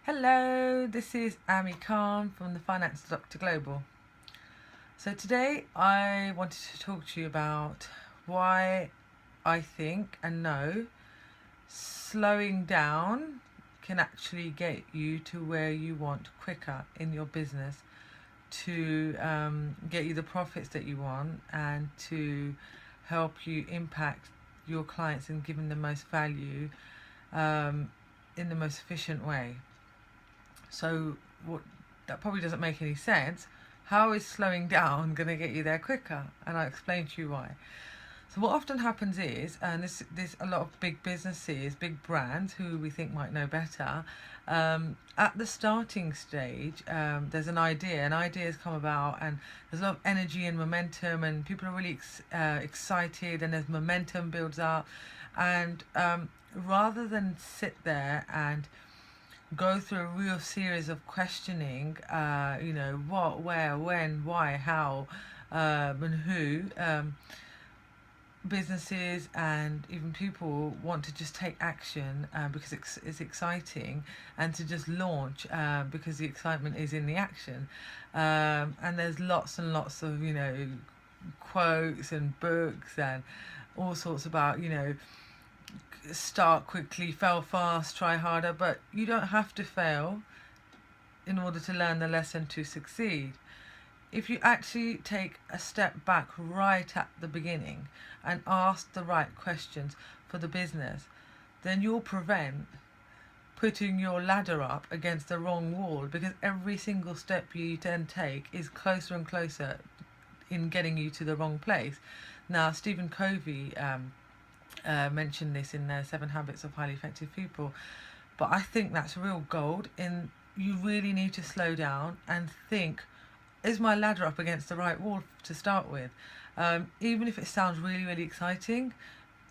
Hello, this is Amy Khan from the Finance Doctor Global. So today I wanted to talk to you about why I think and know slowing down can actually get you to where you want quicker in your business, to get you the profits that you want and to help you impact your clients and give them the most value in the most efficient way. So that probably doesn't make any sense. How is slowing down going to get you there quicker? And I'll explain to you why. So what often happens is, and this a lot of big businesses, big brands who we think might know better, at the starting stage, there's an idea, and ideas come about, and there's a lot of energy and momentum, and people are really excited, and there's momentum builds up, and rather than sit there and go through a real series of questioning, what, where, when, why, how, and who, businesses and even people want to just take action because it's exciting, and to just launch because the excitement is in the action. And there's lots and lots of, quotes and books and all sorts about, start quickly, fail fast, try harder, but you don't have to fail in order to learn the lesson to succeed. If you actually take a step back right at the beginning and ask the right questions for the business, then you'll prevent putting your ladder up against the wrong wall, because every single step you then take is closer and closer in getting you to the wrong place. Now, Stephen Covey mentioned this in their 7 Habits of Highly Effective People, but I think that's real gold. You really need to slow down and think, is my ladder up against the right wall to start with? Even if it sounds really, really exciting,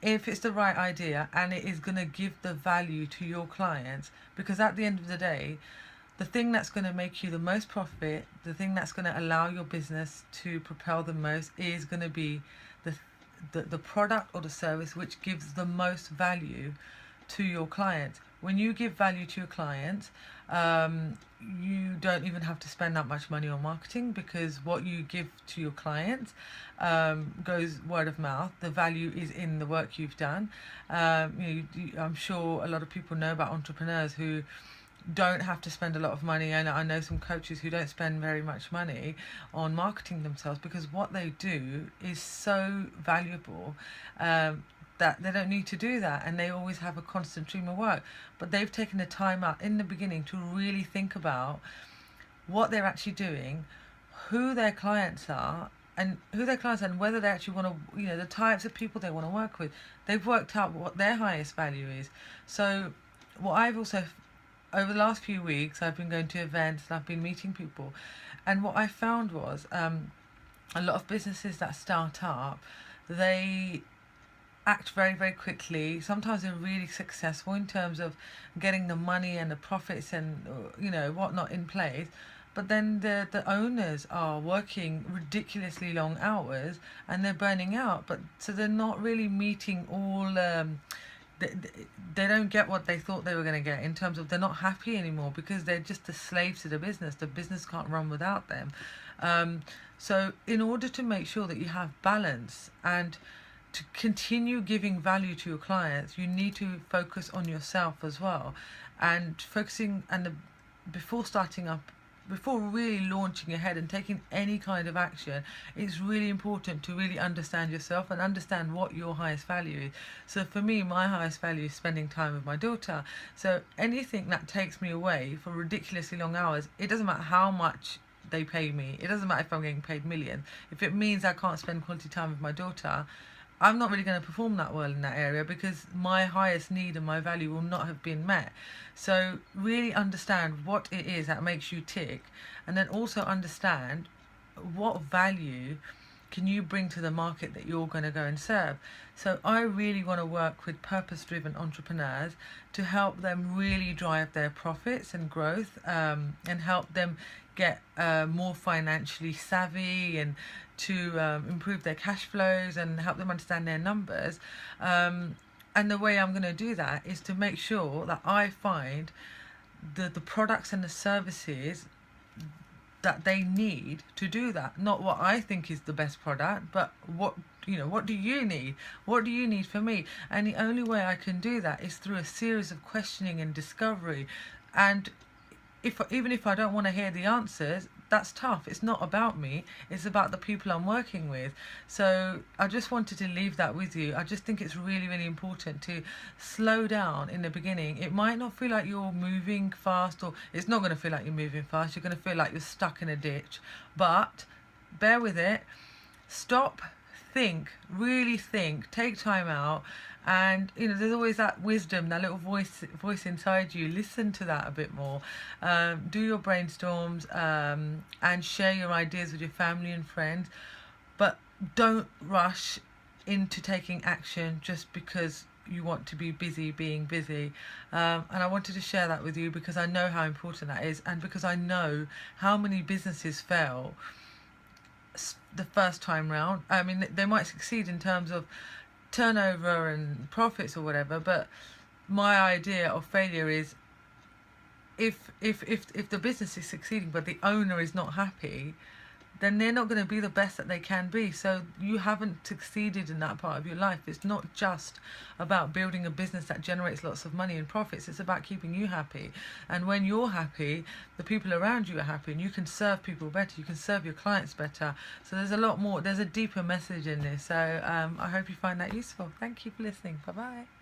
if it's the right idea and it is going to give the value to your clients, because at the end of the day, the thing that's going to make you the most profit, the thing that's going to allow your business to propel the most, is going to be the product or the service which gives the most value to your clients. When you give value to your clients, you don't even have to spend that much money on marketing, because what you give to your clients goes word of mouth. The value is in the work you've done. I'm sure a lot of people know about entrepreneurs who don't have to spend a lot of money, and I know some coaches who don't spend very much money on marketing themselves, because what they do is so valuable that they don't need to do that, and they always have a constant stream of work. But they've taken the time out in the beginning to really think about what they're actually doing, who their clients are, and whether they actually want to, the types of people they want to work with. They've worked out what their highest value is. So what I've also, over the last few weeks, I've been going to events and I've been meeting people, and what I found was a lot of businesses that start up, they act very, very quickly. Sometimes they're really successful in terms of getting the money and the profits and whatnot in place, but then the owners are working ridiculously long hours and they're burning out, but so they're not really meeting all they don't get what they thought they were going to get, in terms of they're not happy anymore, because they're just the slaves to the business can't run without them. So in order to make sure that you have balance and to continue giving value to your clients, you need to focus on yourself as well, and before really launching ahead and taking any kind of action, it's really important to really understand yourself and understand what your highest value is. So for me, my highest value is spending time with my daughter. So anything that takes me away for ridiculously long hours, it doesn't matter how much they pay me, it doesn't matter if I'm getting paid millions, if it means I can't spend quality time with my daughter, I'm not really going to perform that well in that area, because my highest need and my value will not have been met. So really understand what it is that makes you tick, and then also understand what value can you bring to the market that you're going to go and serve. So I really want to work with purpose-driven entrepreneurs to help them really drive their profits and growth, and help them get more financially savvy, and to improve their cash flows and help them understand their numbers. And the way I'm going to do that is to make sure that I find the products and the services that they need to do that. Not what I think is the best product, but what what do you need? What do you need for me? And the only way I can do that is through a series of questioning and discovery. And even if I don't want to hear the answers, that's tough. It's not about me, it's about the people I'm working with. So I just wanted to leave that with you. I just think it's really, really important to slow down in the beginning. It might not feel like you're moving fast, or it's not going to feel like you're moving fast. You're going to feel like you're stuck in a ditch, but bear with it. Stop, think, really think, take time out. And there's always that wisdom, that little voice inside you. Listen to that a bit more. Do your brainstorms, and share your ideas with your family and friends, but don't rush into taking action just because you want to be busy being busy. And I wanted to share that with you because I know how important that is, and because I know how many businesses fail the first time round. I mean, they might succeed in terms of turnover and profits or whatever, but my idea of failure is if the business is succeeding but the owner is not happy, then they're not going to be the best that they can be. So you haven't succeeded in that part of your life. It's not just about building a business that generates lots of money and profits. It's about keeping you happy. And when you're happy, the people around you are happy, and you can serve people better. You can serve your clients better. So there's a lot more. There's a deeper message in this. So I hope you find that useful. Thank you for listening. Bye-bye.